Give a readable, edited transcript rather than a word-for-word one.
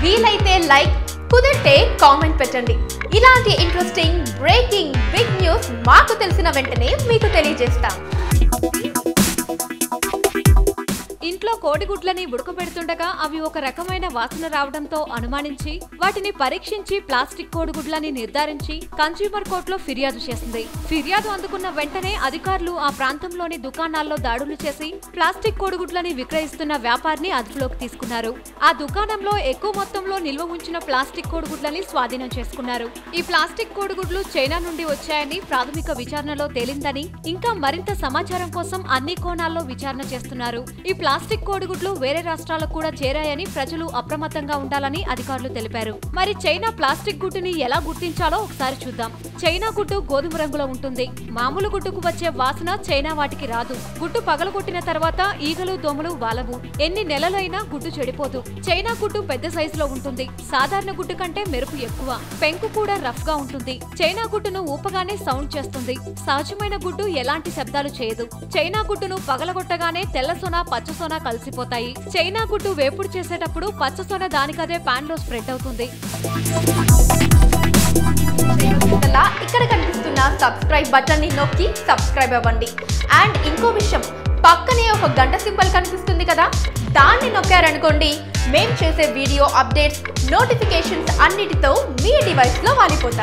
వీలైతే లైక్, కుదిరితే కామెంట్ పెట్టండి. ఇలాంటి ఇంట్రెస్టింగ్ బ్రేకింగ్ బిగ్ న్యూస్ మాకు తెలిసిన వెంటనే మీకు తెలియజేస్తాం. ఇంట్లో కోడిగుడ్లని ఉడకబెడుతుండగా అవి ఒక రకమైన వాసన రావడంతో అనుమానించి వాటిని పరీక్షించి ప్లాస్టిక్ కోడిగుడ్లని నిర్ధారించి కన్స్యూమర్ కోర్టులో ఫిర్యాదు చేసింది. ఫిర్యాదు అందుకున్న వెంటనే అధికారులు ఆ ప్రాంతంలోని దుకాణాల్లో దాడులు చేసి ప్లాస్టిక్ కోడిగుడ్లని విక్రయిస్తున్న వ్యాపారిని అదుపులోకి తీసుకున్నారు. ఆ దుకాణంలో ఎక్కువ మొత్తంలో నిల్వ ఉంచిన ప్లాస్టిక్ కోడిగుడ్లని స్వాధీనం చేసుకున్నారు. ఈ ప్లాస్టిక్ కోడిగుడ్లు చైనా నుండి వచ్చాయని ప్రాథమిక విచారణలో తేలిందని, ఇంకా మరింత సమాచారం కోసం అన్ని కోణాల్లో విచారణ చేస్తున్నారు. ఈ ప్లాస్టిక్ కోడిగుడ్లు వేరే రాష్ట్రాలకు కూడా చేరాయని ప్రజలు అప్రమత్తంగా ఉండాలని అధికారులు తెలిపారు. మరి చైనా ప్లాస్టిక్ గుడ్డుని ఎలా గుర్తించాలో ఒకసారి చూద్దాం. చైనా గుడ్డు గోధుమ రంగులో ఉంటుంది. మామూలు గుడ్డుకు వచ్చే వాసన చైనా వాటికి రాదు. గుడ్డు పగలగొట్టిన తర్వాత ఈగలు, దోమలు వాలవు. ఎన్ని నెలలైనా గుడ్డు చెడిపోదు. చైనా గుడ్డు పెద్ద సైజులో ఉంటుంది. సాధారణ గుడ్డు కంటే మెరుపు ఎక్కువ. పెంకు కూడా రఫ్ గా ఉంటుంది. చైనా గుడ్డును ఊపగానే సౌండ్ చేస్తుంది. సహజమైన గుడ్డు ఎలాంటి శబ్దాలు చేయదు. చైనా గుడ్డును పగలగొట్టగానే తెల్ల సోనా, పచ్చ సోనా కలిసిపోతాయి. చైనా గుడ్డు వేపుడు చేసేటప్పుడు పచ్చ సోనా దానికదే పాన్ లో స్ప్రెడ్ అవుతుంది. ఇక్కడ కనిపిస్తున్న సబ్స్క్రైబ్ బటన్ ని నొక్కి సబ్స్క్రైబ్ అవ్వండి. అండ్ ఇంకో విషయం, పక్కనే ఒక గంట సింబల్ కనిపిస్తుంది కదా, దాన్ని నొక్కారనుకోండి మేం చేసే వీడియో అప్డేట్స్, నోటిఫికేషన్స్ అన్నిటితో మీ డివైస్ లో వాలిపోతాయి.